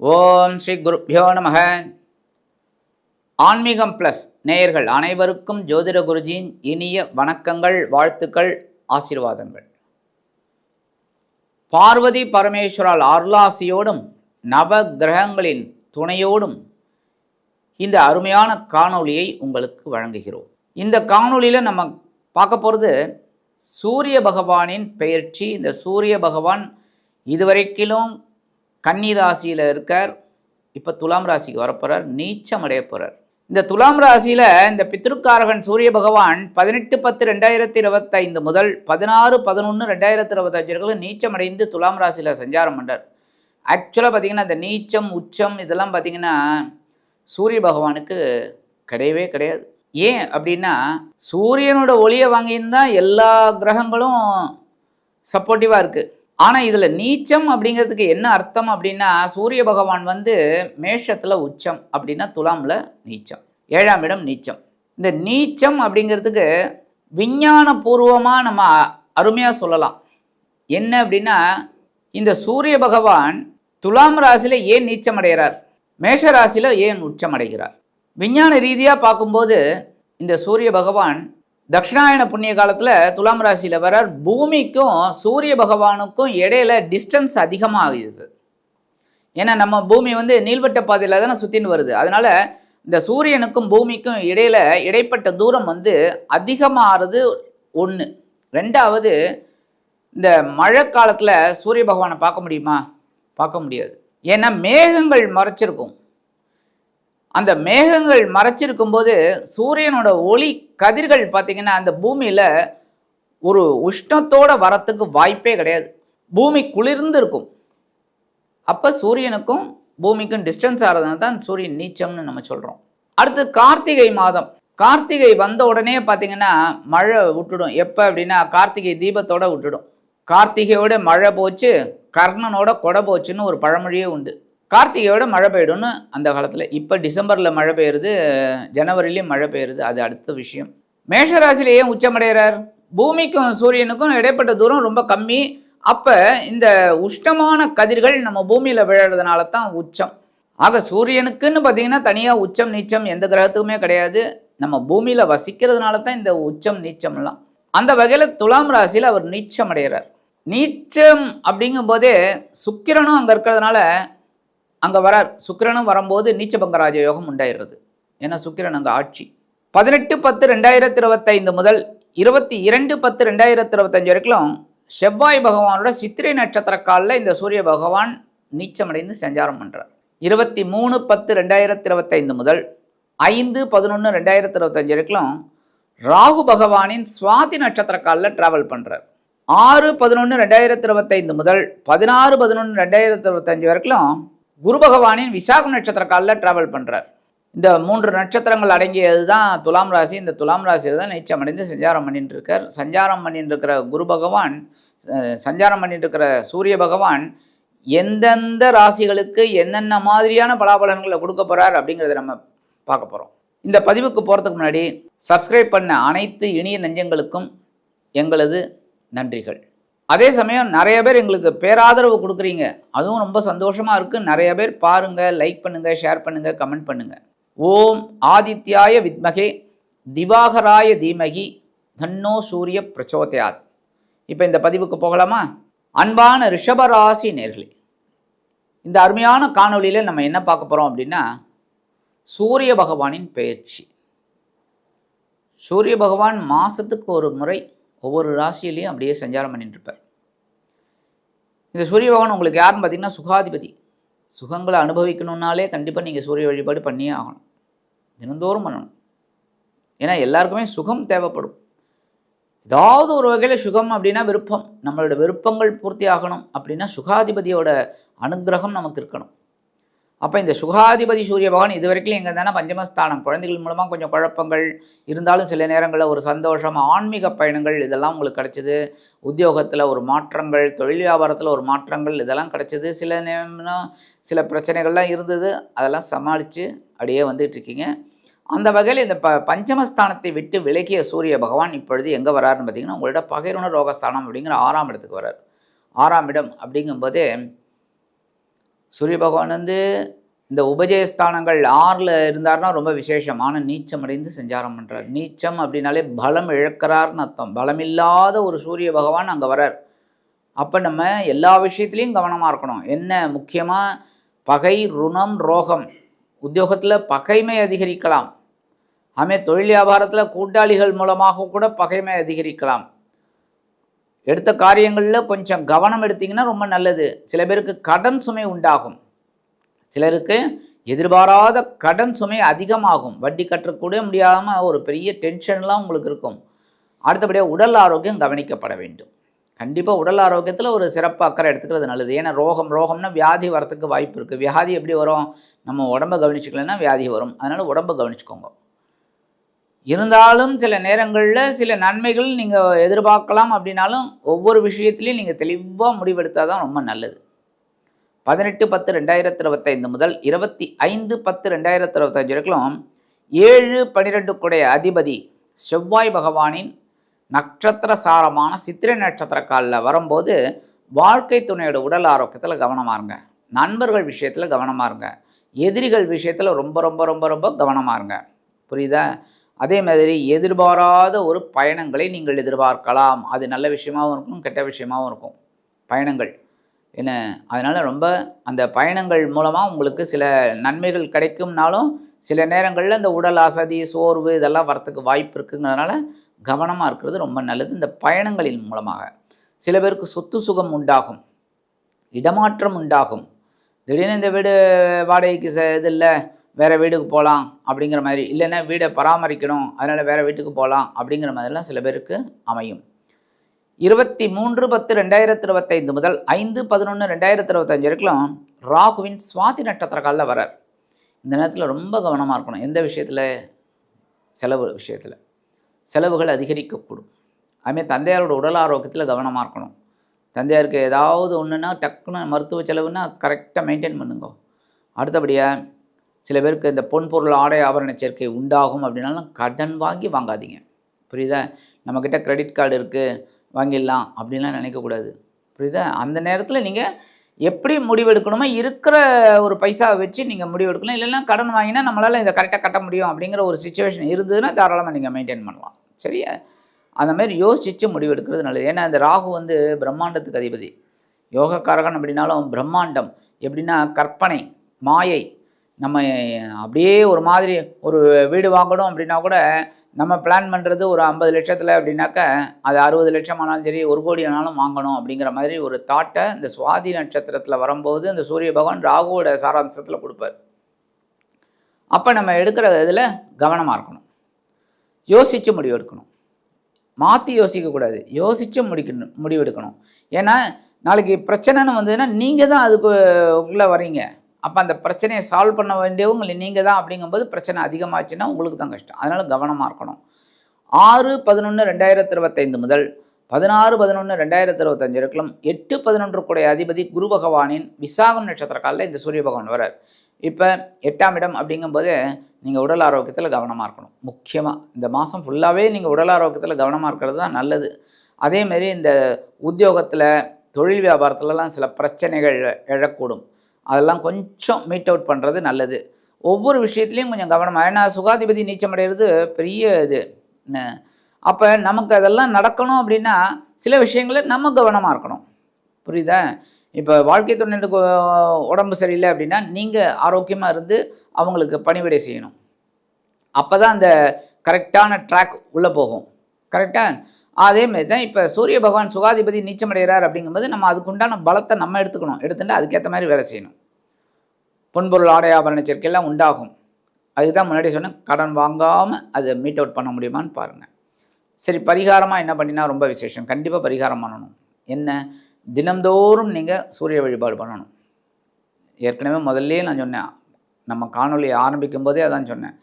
ஓம் ஸ்ரீ குருப்யோ நமக. ஆன்மீகம் பிளஸ் நேயர்கள் அனைவருக்கும் ஜோதிட குருஜியின் இனிய வணக்கங்கள், வாழ்த்துக்கள், ஆசீர்வாதங்கள். பார்வதி பரமேஸ்வரால் அருளாசியோடும் நவ கிரகங்களின் துணையோடும் இந்த அருமையான காணொளியை உங்களுக்கு வழங்குகிறோம். இந்த காணொளியில் நம்ம பார்க்க போகிறது சூரிய பகவானின் பெயர்ச்சி. இந்த சூரிய பகவான் இதுவரைக்கிலும் கன்னி ராசியில் இருக்கார். இப்போ துலாம் ராசிக்கு வரப்போகிறார், நீச்சம் அடைய போகிறார். இந்த துலாம் ராசியில் இந்த பித்ருக்காரகன் சூரிய பகவான் 18/10/2025 முதல் 16/11/2025 நீச்சம் அடைந்து துலாம் ராசியில் சஞ்சாரம் பண்ணுறார். ஆக்சுவலாக பார்த்திங்கன்னா இந்த நீச்சம் உச்சம் இதெல்லாம் பார்த்திங்கன்னா சூரிய பகவானுக்கு கிடையவே கிடையாது. ஏன் அப்படின்னா சூரியனோட ஒளியை வாங்கியிருந்தால் எல்லா கிரகங்களும் சப்போர்ட்டிவாக இருக்குது. ஆனால் இதில் நீச்சம் அப்படிங்கிறதுக்கு என்ன அர்த்தம் அப்படின்னா சூரிய பகவான் மேஷத்தில் உச்சம் அப்படின்னா துலாமில் நீச்சம், 7ஆம் இடம் நீச்சம். இந்த நீச்சம் அப்படிங்கிறதுக்கு விஞ்ஞான பூர்வமாக நம்ம அருமையாக சொல்லலாம். என்ன அப்படின்னா இந்த சூரிய பகவான் துலாம் ராசியில் ஏன் நீச்சம் அடைகிறார், மேஷ ராசியில் ஏன் உச்சம் அடைகிறார்? விஞ்ஞான ரீதியாக பார்க்கும்போது இந்த சூரிய பகவான் தட்சிணாயன புண்ணிய காலத்தில் துலாம் ராசியில் வரார். பூமிக்கும் சூரிய பகவானுக்கும் இடையில டிஸ்டன்ஸ் அதிகமாகுது. ஏன்னா நம்ம பூமி நீள்வட்ட பாதையில் தானே சுற்றின்னு வருது. அதனால் இந்த சூரியனுக்கும் பூமிக்கும் இடையில இடைப்பட்ட தூரம் அதிகமாகிறது ஒன்று. ரெண்டாவது, இந்த மழை காலத்தில் சூரிய பகவானை பார்க்க முடியுமா? பார்க்க முடியாது. ஏன்னா மேகங்கள் மறைச்சிருக்கும். அந்த மேகங்கள் மறைச்சிருக்கும் போது சூரியனோட ஒளி கதிர்கள் பார்த்திங்கன்னா அந்த பூமியில் ஒரு உஷ்ணத்தோடு வரத்துக்கு வாய்ப்பே கிடையாது. பூமி குளிர்ந்து இருக்கும். அப்போ சூரியனுக்கும் பூமிக்கும் டிஸ்டன்ஸ் ஆகிறதுனால தான் சூரியன் நீச்சம்னு நம்ம சொல்கிறோம். அடுத்து கார்த்திகை மாதம். கார்த்திகை வந்த உடனே பார்த்திங்கன்னா மழை விட்டுடும். எப்போ அப்படின்னா கார்த்திகை தீபத்தோடு விட்டுடும். கார்த்திகையோட மழை போச்சு, கர்ணனோட கொடை போச்சுன்னு ஒரு பழமொழியே உண்டு. கார்த்திகையோட மழை பெய்யும்னு அந்த காலத்தில். இப்போ டிசம்பரில் மழை பெய்யுறது, ஜனவரிலையும் மழை பெய்யுறது, அது அடுத்த விஷயம். மேஷராசியில் ஏன் உச்சமடைகிறார்? பூமிக்கும் சூரியனுக்கும் இடைப்பட்ட தூரம் ரொம்ப கம்மி. அப்போ இந்த உஷ்ணமான கதிர்கள் நம்ம பூமியில் விழுறதுனால தான் உச்சம். ஆக சூரியனுக்குன்னு பார்த்தீங்கன்னா தனியாக உச்சம் நீச்சம் எந்த கிரகத்துக்குமே கிடையாது. நம்ம பூமியில் வசிக்கிறதுனால தான் இந்த உச்சம் நீச்சம்லாம். அந்த வகையில் துலாம் ராசியில் அவர் நீச்சம் அடைகிறார். நீச்சம் அப்படிங்கும்போதே சுக்கிரனும் அங்கே இருக்கிறதுனால அங்கே வரார். சுக்கிரனும் வரும்போது நீச்சபங்கராஜ யோகம் உண்டாயிடுறது. ஏன்னா சுக்கிரன் அங்கே ஆட்சி. 18/10/2025 முதல் 22/10/2025 வரைக்கும் செவ்வாய் பகவானோட சித்திரை நட்சத்திர காலில் இந்த சூரிய பகவான் நீச்சமடைந்து சஞ்சாரம் பண்ணுறார். 23/10/2025 முதல் 5/11/2025 வரைக்கும் ராகு பகவானின் சுவாதி நட்சத்திர காலில் டிராவல் பண்ணுறார். 6/11/2025 முதல் 16/11/2025 வரைக்கும் குரு பகவானின் விசாக நட்சத்திர காலில் டிராவல் பண்ணுறார். இந்த 3 நட்சத்திரங்கள் அடங்கியது தான் துலாம் ராசி. இந்த துலாம் ராசியில் தான் நீச்சம் அடைந்து சஞ்சாரம் பண்ணிட்டு இருக்கார். சஞ்சாரம் பண்ணிட்டு இருக்கிற குரு பகவான், சஞ்சாரம் பண்ணிட்டு இருக்கிற சூரிய பகவான் எந்தெந்த ராசிகளுக்கு என்னென்ன மாதிரியான பலாபலன்களை கொடுக்க போகிறார் அப்படிங்கிறத நம்ம பார்க்க போகிறோம். இந்த பதிவுக்கு போகிறதுக்கு முன்னாடி சப்ஸ்கிரைப் பண்ண அனைத்து இனிய நெஞ்சங்களுக்கும் எங்களது நன்றிகள். அதே சமயம் நிறைய பேர் எங்களுக்கு பேராதரவு கொடுக்குறீங்க, அதுவும் ரொம்ப சந்தோஷமாக இருக்குது. நிறைய பேர் பாருங்கள், லைக் பண்ணுங்கள், ஷேர் பண்ணுங்கள், கமெண்ட் பண்ணுங்கள். ஓம் ஆதித்யாய வித்மகே திவாகராய தீமகி தன்னோ சூரிய பிரச்சோதயாத். இப்போ இந்த பதிவுக்கு போகலாமா? அன்பான ரிஷபராசி நேர்களே, இந்த அருமையான காணொளியில் நம்ம என்ன பார்க்க போகிறோம் அப்படின்னா சூரிய பகவானின் பெயர்ச்சி. சூரிய பகவான் மாதத்துக்கு ஒரு முறை ஒவ்வொரு ராசியிலையும் அப்படியே சஞ்சாரம் பண்ணிட்டு இருப்பார். இந்த சூரிய பகவான் உங்களுக்கு யாருன்னு பார்த்தீங்கன்னா சுகாதிபதி. சுகங்களை அனுபவிக்கணுன்னாலே கண்டிப்பாக நீங்கள் சூரிய வழிபாடு பண்ணியே ஆகணும், தினந்தோறும் பண்ணணும். ஏன்னா எல்லாருக்குமே சுகம் தேவைப்படும். ஏதாவது ஒரு வகையில் சுகம் அப்படின்னா விருப்பம், நம்மளோட விருப்பங்கள் பூர்த்தி ஆகணும் அப்படின்னா சுகாதிபதியோட அனுகிரகம் நமக்கு இருக்கணும். அப்போ இந்த சுகாதிபதி சூரிய பகவான் இது வரைக்கும் எங்கே தானே பஞ்சமஸ்தானம். குழந்தைகள் மூலமாக கொஞ்சம் குழப்பங்கள் இருந்தாலும் சில நேரங்களில் ஒரு சந்தோஷம், ஆன்மீக பயணங்கள் இதெல்லாம் உங்களுக்கு கிடச்சிது. உத்தியோகத்தில் ஒரு மாற்றங்கள், தொழில் வியாபாரத்தில் ஒரு மாற்றங்கள் இதெல்லாம் கிடச்சிது. சில நேரம் சில பிரச்சனைகள்லாம் இருந்தது, அதெல்லாம் சமாளித்து அப்படியே வந்துட்டுருக்கீங்க. அந்த வகையில் இந்த பஞ்சமஸ்தானத்தை விட்டு விலகிய சூரிய பகவான் இப்பொழுது எங்கே வராருன்னு பார்த்தீங்கன்னா உங்களோட பகைருண ரோகஸ்தானம் அப்படிங்கிற 6ஆம் இடத்துக்கு வரார். 6ஆம் இடம் அப்படிங்கும்போதே சூரிய பகவான் வந்து இந்த உபஜயஸ்தானங்கள் 6ல் இருந்தார்னா ரொம்ப விசேஷம். ஆனால் நீச்சம் அடைந்து சஞ்சாரம் பண்ணுறார். நீச்சம் அப்படின்னாலே பலம் இழக்கிறார்னு அர்த்தம். பலமில்லாத ஒரு சூரிய பகவான் அங்கே வரார். அப்போ நம்ம எல்லா விஷயத்துலேயும் கவனமாக இருக்கணும். என்ன முக்கியமாக பகை, ருணம், ரோகம். உத்தியோகத்தில் பகைமை அதிகரிக்கலாம். தொழில் வியாபாரத்தில் கூட்டாளிகள் மூலமாக கூட பகைமை அதிகரிக்கலாம். எடுத்த காரியங்களில் கொஞ்சம் கவனம் எடுத்திங்கன்னா ரொம்ப நல்லது. சில பேருக்கு கடன் சுமை உண்டாகும். சிலருக்கு எதிர்பாராத கடன் சுமை அதிகமாகும். வட்டி கட்டக்கூட முடியாமல் ஒரு பெரிய டென்ஷன்லாம் உங்களுக்கு இருக்கும். அடுத்தபடியாக உடல் ஆரோக்கியம் கவனிக்கப்பட வேண்டும். கண்டிப்பாக உடல் ஆரோக்கியத்தில் ஒரு சிறப்பு அக்கறை எடுத்துக்கிறது நல்லது. ஏன்னா ரோகம்னா வியாதி வரத்துக்கு வாய்ப்பு இருக்குது. வியாதி எப்படி வரும்? நம்ம உடம்பை கவனிச்சிக்கலன்னா வியாதி வரும். அதனால் உடம்பை கவனிச்சுக்கோங்க. இருந்தாலும் சில நேரங்களில் சில நன்மைகள் நீங்கள் எதிர்பார்க்கலாம். அப்படின்னாலும் ஒவ்வொரு விஷயத்துலையும் நீங்கள் தெளிவாக முடிவெடுத்தால் தான் ரொம்ப நல்லது. 18/10/2025 முதல் 25/10/2025 வரைக்கும் 7-12 குடைய அதிபதி செவ்வாய் பகவானின் நட்சத்திர சாரமான சித்திரை நட்சத்திர காலில் வரும்போது வாழ்க்கை துணையோட உடல் ஆரோக்கியத்தில் கவனமாக இருங்க. நண்பர்கள் விஷயத்தில் கவனமாக இருங்க. எதிரிகள் விஷயத்தில் ரொம்ப ரொம்ப ரொம்ப ரொம்ப கவனமாக இருங்க. புரியுதா? அதே மாதிரி எதிர்பாராத ஒரு பயணங்களை நீங்கள் எதிர்பார்க்கலாம். அது நல்ல விஷயமாகவும் இருக்கும், கெட்ட விஷயமாகவும் இருக்கும் பயணங்கள். என்ன அதனால் ரொம்ப அந்த பயணங்கள் மூலமாக உங்களுக்கு சில நன்மைகள் கிடைக்கும்னாலும் சில நேரங்களில் இந்த உடல் அசதி, சோர்வு இதெல்லாம் வரத்துக்கு வாய்ப்பு இருக்குங்கிறதுனால கவனமாக இருக்கிறது ரொம்ப நல்லது. இந்த பயணங்களின் மூலமாக சில பேருக்கு சொத்து சுகம் உண்டாகும், இடமாற்றம் உண்டாகும். திடீர்னு இந்த வீடு வாடகைக்கு இது இல்லை, வேறு வீட்டுக்கு போகலாம் அப்படிங்கிற மாதிரி, இல்லைன்னா வீடை பராமரிக்கணும் அதனால் வேறு வீட்டுக்கு போகலாம் அப்படிங்கிற மாதிரிலாம் சில பேருக்கு அமையும். 23/10/2025 முதல் 5/11/2025 வரைக்கும் ராகுவின் சுவாதி நட்சத்திர காலில் வரார். இந்த நேரத்தில் ரொம்ப கவனமாக இருக்கணும். எந்த விஷயத்தில்? செலவு விஷயத்தில் செலவுகள் அதிகரிக்கக்கூடும். அதுமாதிரி தந்தையாரோட உடல் ஆரோக்கியத்தில் கவனமாக இருக்கணும். தந்தையாருக்கு ஏதாவது ஒன்றுனா டக்குன்னு மருத்துவ செலவுன்னா கரெக்டாக மெயின்டைன் பண்ணுங்க. அடுத்தபடியாக சில பேருக்கு இந்த பொன்பொருள் ஆடை ஆபரண சேர்க்கை உண்டாகும். அப்படின்னாலும் கடன் வாங்காதீங்க. புரியுதா? நம்மக்கிட்ட கிரெடிட் கார்டு இருக்குது வாங்கிடலாம் அப்படின்லாம் நினைக்கக்கூடாது. புரியுதா? அந்த நேரத்தில் நீங்கள் எப்படி முடிவெடுக்கணுமோ இருக்கிற ஒரு பைசாவை வச்சு நீங்கள் முடிவெடுக்கலாம். இல்லைன்னா கடன் வாங்கினா நம்மளால் இதை கரெக்டாக கட்ட முடியும் அப்படிங்கிற ஒரு சுச்சுவேஷன் இருந்ததுன்னா தாராளமாக நீங்கள் மெயின்டைன் பண்ணலாம். சரியா? அந்த மாதிரி யோசித்து முடிவெடுக்கிறது நல்லது. ஏன்னா இந்த ராகு வந்து பிரம்மாண்டத்துக்கு அதிபதி, யோகக்காரகன். அப்படின்னாலும் பிரம்மாண்டம் எப்படின்னா கற்பனை, மாயை. நம்ம அப்படியே ஒரு மாதிரி ஒரு வீடு வாங்கணும் அப்படின்னா கூட நம்ம பிளான் பண்ணுறது ஒரு 50 லட்சத்தில் அப்படின்னாக்கா அது 60 லட்சம் ஆனாலும் சரி, 1 கோடி ஆனாலும் வாங்கணும் அப்படிங்கிற மாதிரி ஒரு தாட்டை இந்த சுவாதி நட்சத்திரத்தில் வரும்போது இந்த சூரிய பகவான் ராகுவோட சாராம்சத்தில் கொடுப்பார். அப்போ நம்ம எடுக்கிற இதில் கவனமாக இருக்கணும். யோசித்து முடிவெடுக்கணும். மாற்றி யோசிக்கக்கூடாது. யோசித்து முடிவெடுக்கணும். ஏன்னா நாளைக்கு பிரச்சனைன்னு வந்ததுன்னா நீங்கள் தான் அதுக்கு உள்ளே வரீங்க. அப்போ அந்த பிரச்சனையை சால்வ் பண்ண வேண்டியவங்க நீங்கள் தான். அப்படிங்கும்போது பிரச்சனை அதிகமாச்சுன்னா உங்களுக்கு தான் கஷ்டம். அதனால் கவனமாக இருக்கணும். 6/11/2025 முதல் 16/11/2025 வரைக்கும் 8/11 கூடிய அதிபதி குரு பகவானின் விசாகம் நட்சத்திர காலில் இந்த சூரிய பகவான் வரார். இப்போ 8ஆம் இடம் அப்படிங்கும்போது நீங்கள் உடல் ஆரோக்கியத்தில் கவனமாக இருக்கணும். முக்கியமாக இந்த மாதம் ஃபுல்லாகவே நீங்கள் உடல் ஆரோக்கியத்தில் கவனமாக இருக்கிறது தான் நல்லது. அதேமாரி இந்த உத்தியோகத்தில், தொழில் வியாபாரத்துலலாம் சில பிரச்சனைகள் எழக்கூடும். அதெல்லாம் கொஞ்சம் மீட் அவுட் பண்ணுறது நல்லது. ஒவ்வொரு விஷயத்துலையும் கொஞ்சம் கவனமாக. ஏன்னா சுகாதிபதி நீச்சமடைகிறது பெரிய இது. அப்போ நமக்கு அதெல்லாம் நடக்கணும் அப்படின்னா சில விஷயங்களில் நம்ம கவனமாக இருக்கணும். புரியுதா? இப்போ வாழ்க்கை துணைக்கு உடம்பு சரியில்லை அப்படின்னா நீங்கள் ஆரோக்கியமாக இருந்து அவங்களுக்கு பணிவிடை செய்யணும். அப்போ தான் அந்த கரெக்டான ட்ராக் உள்ளே போகும். கரெக்டாக? அதேமாரி தான் இப்போ சூரிய பகவான் சுகாதிபதி நீச்சமடைகிறார் அப்படிங்கும்போது நம்ம அதுக்குண்டான பலத்தை நம்ம எடுத்துட்டு அதுக்கேற்ற மாதிரி வேலை செய்யணும். பொன்பொருள் ஆடை ஆபரண சேர்க்கையெல்லாம் உண்டாகும். அதுக்கு தான் முன்னாடி சொன்னேன், கடன் வாங்காமல் அதை மீட் அவுட் பண்ண முடியுமான்னு பாருங்கள். சரி, பரிகாரமாக என்ன பண்ணினா ரொம்ப விசேஷம்? கண்டிப்பாக பரிகாரம் பண்ணணும். என்ன? தினந்தோறும் நீங்கள் சூரிய வழிபாடு பண்ணணும். ஏற்கனவே முதல்லையே நான் சொன்னேன், நம்ம காணொலியை ஆரம்பிக்கும் போதே அதான் சொன்னேன்.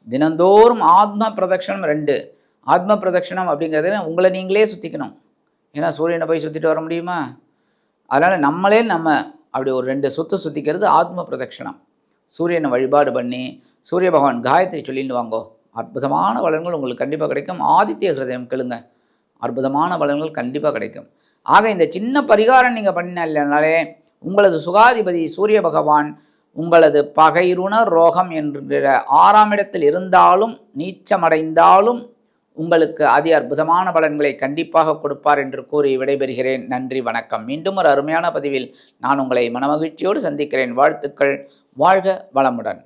தினந்தோறும் ஆத்ம பிரதட்சணம் 2. ஆத்ம பிரதட்சணம் அப்படிங்கிறது உங்களை நீங்களே சுற்றிக்கணும். ஏன்னா சூரியனை போய் சுற்றிட்டு வர முடியுமா? அதனால் நம்ம அப்படி ஒரு 2 சுற்றிக்கிறது ஆத்ம பிரதட்சணம். சூரியனை வழிபாடு பண்ணி சூரிய பகவான் காயத்ரி சொல்லிட்டு வாங்கோ. அற்புதமான பலன்கள் உங்களுக்கு கண்டிப்பாக கிடைக்கும். ஆதித்ய ஹிருதயம் கேளுங்க, அற்புதமான பலன்கள் கண்டிப்பாக கிடைக்கும். ஆக இந்த சின்ன பரிகாரம் நீங்கள் பண்ணினாலே உங்களது சுகாதிபதி சூரிய பகவான் உங்களது பகைருணர் ரோகம் என்கிற 6ஆம் இடத்தில் இருந்தாலும் நீச்சமடைந்தாலும் உங்களுக்கு அதி அற்புதமான பலன்களை கண்டிப்பாக கொடுப்பார் என்று கூறி விடைபெறுகிறேன். நன்றி, வணக்கம். மீண்டும் ஒரு அருமையான பதிவில் நான் உங்களை மனமகிழ்ச்சியோடு சந்திக்கிறேன். வாழ்த்துக்கள். வாழ்க வளமுடன்.